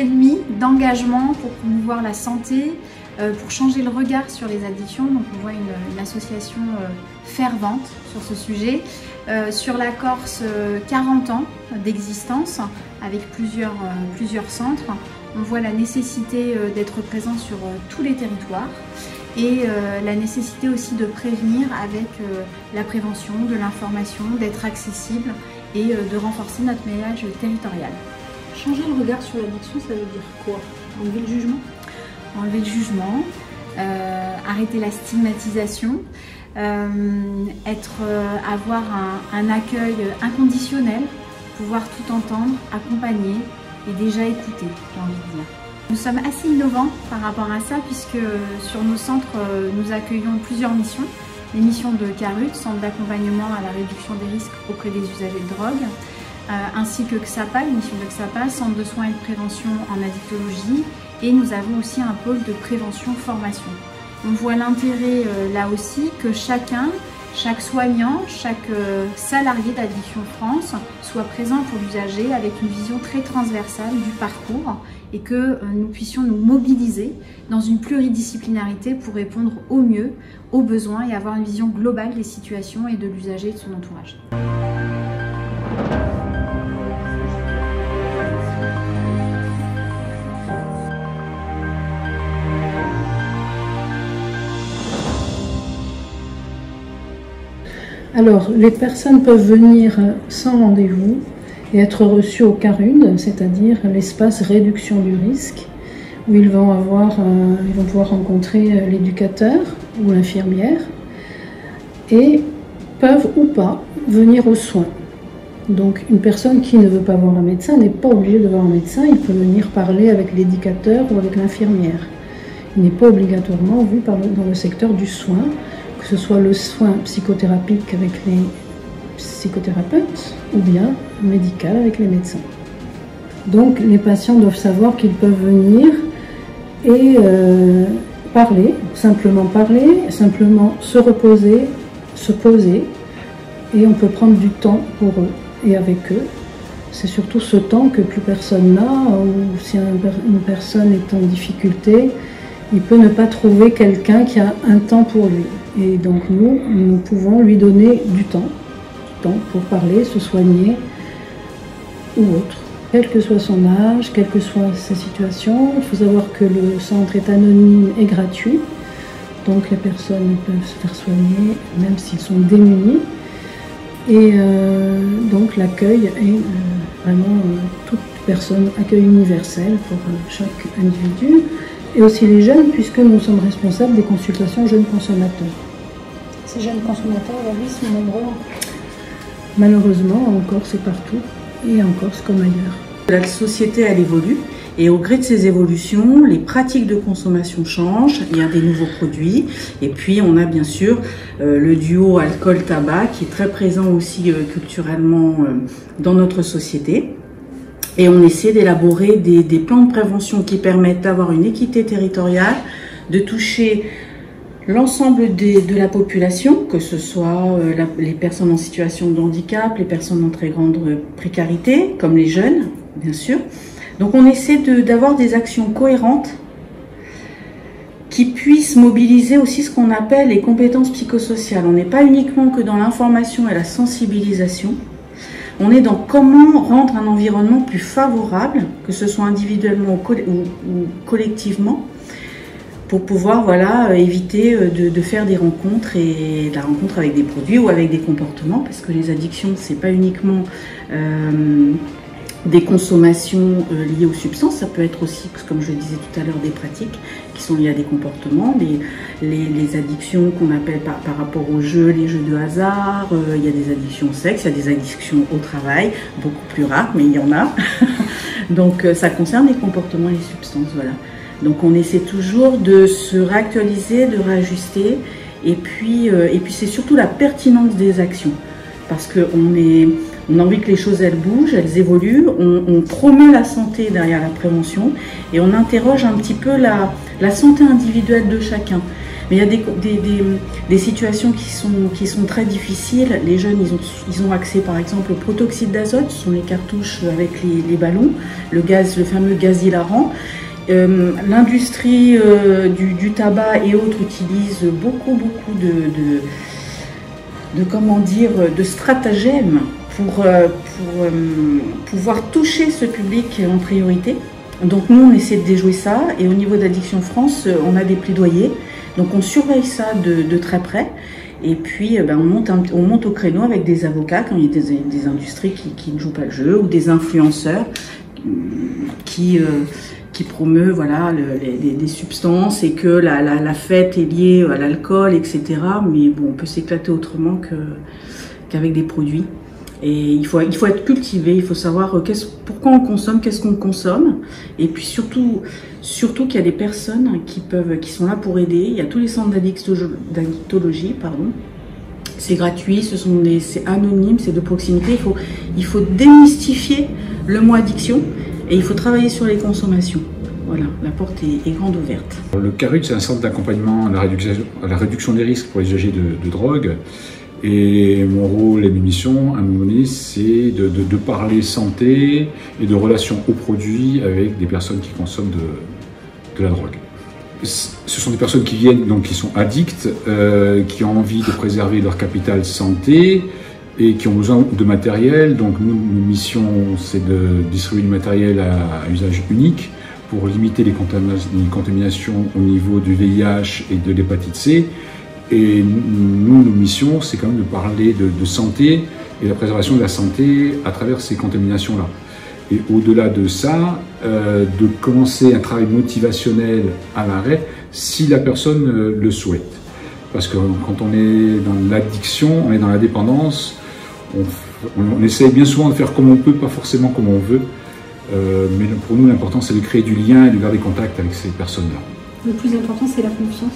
et demi d'engagement pour promouvoir la santé, pour changer le regard sur les addictions. Donc on voit une association fervente sur ce sujet. Sur la Corse, 40 ans d'existence avec plusieurs centres. On voit la nécessité d'être présent sur tous les territoires et la nécessité aussi de prévenir avec la prévention, de l'information, d'être accessible et de renforcer notre maillage territorial. Changer le regard sur l'addiction, ça veut dire quoi? Enlever le jugement? Enlever le jugement, arrêter la stigmatisation, avoir un accueil inconditionnel, pouvoir tout entendre, accompagner et déjà écouter, j'ai envie de dire. Nous sommes assez innovants par rapport à ça puisque sur nos centres, nous accueillons plusieurs missions. Les missions de CARUT, Centre d'accompagnement à la réduction des risques auprès des usagers de drogue, ainsi que XAPA, une mission de XAPA, Centre de soins et de prévention en addictologie, et nous avons aussi un pôle de prévention-formation. On voit l'intérêt là aussi que chaque soignant, chaque salarié d'Addiction France soit présent pour l'usager avec une vision très transversale du parcours et que nous puissions nous mobiliser dans une pluridisciplinarité pour répondre au mieux aux besoins et avoir une vision globale des situations et de l'usager et de son entourage. Alors, les personnes peuvent venir sans rendez-vous et être reçues au CARUD, c'est-à-dire l'espace réduction du risque, où ils vont pouvoir rencontrer l'éducateur ou l'infirmière et peuvent ou pas venir aux soins. Donc, une personne qui ne veut pas voir un médecin n'est pas obligée de voir un médecin, il peut venir parler avec l'éducateur ou avec l'infirmière. Il n'est pas obligatoirement vu dans le secteur du soin, que ce soit le soin psychothérapique avec les psychothérapeutes ou bien médical avec les médecins. Donc les patients doivent savoir qu'ils peuvent venir et parler, simplement se reposer, se poser, et on peut prendre du temps pour eux et avec eux. C'est surtout ce temps que plus personne n'a, ou si une personne est en difficulté, il peut ne pas trouver quelqu'un qui a un temps pour lui. Et donc nous pouvons lui donner du temps pour parler, se soigner ou autre. Quel que soit son âge, quelle que soit sa situation, il faut savoir que le centre est anonyme et gratuit. Donc les personnes peuvent se faire soigner même s'ils sont démunis. Et donc l'accueil est vraiment toute personne, accueil universel pour chaque individu. Et aussi les jeunes, puisque nous sommes responsables des consultations jeunes consommateurs. Ces jeunes consommateurs aujourd'hui sont nombreux. Malheureusement, en Corse et partout, et en Corse comme ailleurs. La société, elle évolue, et au gré de ces évolutions, les pratiques de consommation changent, il y a des nouveaux produits, et puis on a bien sûr le duo alcool-tabac qui est très présent aussi culturellement dans notre société. Et on essaie d'élaborer des plans de prévention qui permettent d'avoir une équité territoriale, de toucher l'ensemble de la population, que ce soit les personnes en situation de handicap, les personnes en très grande précarité, comme les jeunes, bien sûr. Donc on essaie d'avoir des actions cohérentes qui puissent mobiliser aussi ce qu'on appelle les compétences psychosociales. On n'est pas uniquement que dans l'information et la sensibilisation. On est dans comment rendre un environnement plus favorable, que ce soit individuellement ou collectivement, pour pouvoir éviter de faire des rencontres et de la rencontre avec des produits ou avec des comportements, parce que les addictions, c'est pas uniquement des consommations liées aux substances, ça peut être aussi, comme je le disais tout à l'heure, des pratiques qui sont liées à des comportements, les addictions qu'on appelle par rapport aux jeux, les jeux de hasard, il y a des addictions au sexe, il y a des addictions au travail, beaucoup plus rares, mais il y en a. Donc ça concerne les comportements et les substances, voilà. Donc on essaie toujours de se réactualiser, de réajuster, et puis c'est surtout la pertinence des actions, parce qu'on a envie que les choses elles bougent, elles évoluent, on promeut la santé derrière la prévention et on interroge un petit peu la santé individuelle de chacun. Mais il y a des situations qui sont très difficiles. Les jeunes, ils ont accès par exemple au protoxyde d'azote, ce sont les cartouches avec les ballons, le fameux gaz hilarant. L'industrie du tabac et autres utilise beaucoup de stratagèmes pour pouvoir toucher ce public en priorité. Donc nous, on essaie de déjouer ça, et au niveau d'Addiction France, on a des plaidoyers. Donc on surveille ça de très près, et puis on monte au créneau avec des avocats quand il y a des industries qui ne jouent pas le jeu, ou des influenceurs qui promeut voilà, des substances, et que la fête est liée à l'alcool, etc. Mais bon, on peut s'éclater autrement qu'avec des produits. Et il faut être cultivé, il faut savoir pourquoi on consomme, qu'est-ce qu'on consomme. Et puis surtout qu'il y a des personnes qui sont là pour aider. Il y a tous les centres d'addictologie, c'est gratuit, c'est anonyme, c'est de proximité. Il faut démystifier le mot addiction, et il faut travailler sur les consommations. Voilà, la porte est grande ouverte. Le CARUD, c'est un centre d'accompagnement à la réduction des risques pour les usagers de drogue. Et mon rôle et mes missions, à un moment donné, c'est de parler santé et de relations aux produits avec des personnes qui consomment de la drogue. Ce sont des personnes qui viennent, donc qui sont addictes, qui ont envie de préserver leur capital santé et qui ont besoin de matériel. Donc nous, notre mission, c'est de distribuer du matériel à usage unique pour limiter les contaminations au niveau du VIH et de l'hépatite C. Et nous, nos missions, c'est quand même de parler de santé et de la préservation de la santé à travers ces contaminations-là. Et au-delà de ça, de commencer un travail motivationnel à l'arrêt si la personne le souhaite. Parce que quand on est dans l'addiction, on est dans la dépendance, on essaie bien souvent de faire comme on peut, pas forcément comme on veut. Mais pour nous, l'important, c'est de créer du lien et de garder contact avec ces personnes-là. Le plus important, c'est la confiance.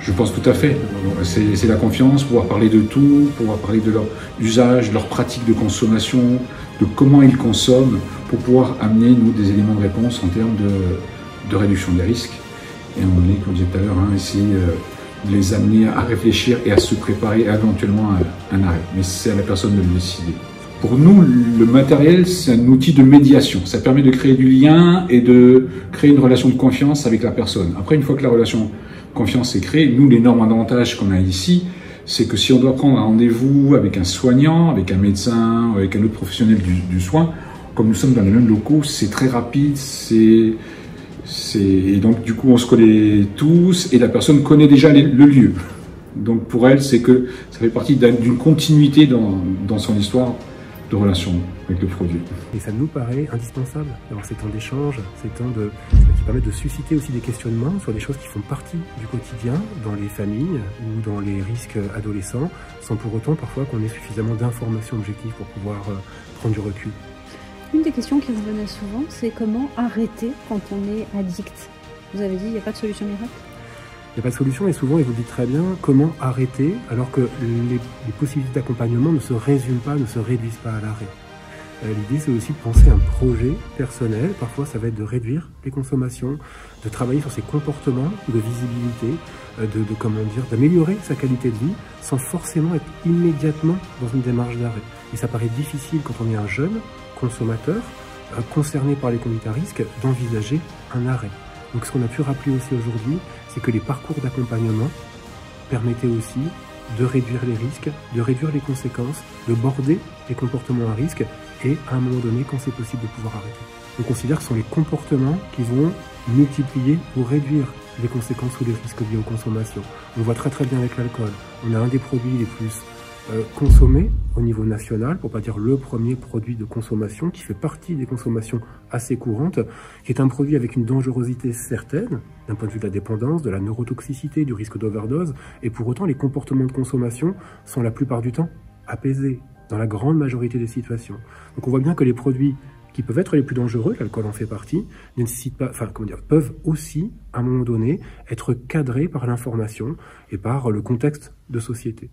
Je pense tout à fait. C'est la confiance, pouvoir parler de tout, pouvoir parler de leur usage, de leur pratique de consommation, de comment ils consomment, pour pouvoir amener, nous, des éléments de réponse en termes de réduction des risques. Et à un moment donné, comme je disais tout à l'heure, essayer de les amener à réfléchir et à se préparer éventuellement à un arrêt. Mais c'est à la personne de le décider. Pour nous, le matériel, c'est un outil de médiation. Ça permet de créer du lien et de créer une relation de confiance avec la personne. Après, une fois que la relation de confiance est créée, nous, l'énorme avantage qu'on a ici, c'est que si on doit prendre un rendez-vous avec un soignant, avec un médecin, avec un autre professionnel du soin, comme nous sommes dans les mêmes locaux, c'est très rapide, et donc du coup on se connaît tous et la personne connaît déjà le lieu. Donc pour elle, c'est que ça fait partie d'une continuité dans son histoire de relation avec le produit. Et ça nous paraît indispensable d'avoir ces temps d'échange, ces temps qui permettent de susciter aussi des questionnements sur des choses qui font partie du quotidien dans les familles ou dans les risques adolescents, sans pour autant parfois qu'on ait suffisamment d'informations objectives pour pouvoir prendre du recul. Une des questions qui revenait souvent, c'est comment arrêter quand on est addict. Vous avez dit, il n'y a pas de solution miracle? Il n'y a pas de solution, et souvent, et vous le dites très bien, comment arrêter alors que les possibilités d'accompagnement ne se résument pas, ne se réduisent pas à l'arrêt. L'idée, c'est aussi de penser un projet personnel. Parfois, ça va être de réduire les consommations, de travailler sur ses comportements de visibilité, d'améliorer sa qualité de vie sans forcément être immédiatement dans une démarche d'arrêt. Et ça paraît difficile quand on est un jeune consommateur concerné par les conduites à risque d'envisager un arrêt. Donc ce qu'on a pu rappeler aussi aujourd'hui, c'est que les parcours d'accompagnement permettaient aussi de réduire les risques, de réduire les conséquences, de border les comportements à risque et à un moment donné, quand c'est possible, de pouvoir arrêter. On considère que ce sont les comportements qui vont multiplier ou réduire les conséquences ou les risques liés aux consommations. On voit très bien avec l'alcool. On a un des produits les plus consommé au niveau national, pour pas dire le premier produit de consommation, qui fait partie des consommations assez courantes, qui est un produit avec une dangerosité certaine, d'un point de vue de la dépendance, de la neurotoxicité, du risque d'overdose, et pour autant les comportements de consommation sont la plupart du temps apaisés, dans la grande majorité des situations. Donc on voit bien que les produits qui peuvent être les plus dangereux, l'alcool en fait partie, peuvent aussi, à un moment donné, être cadrés par l'information et par le contexte de société.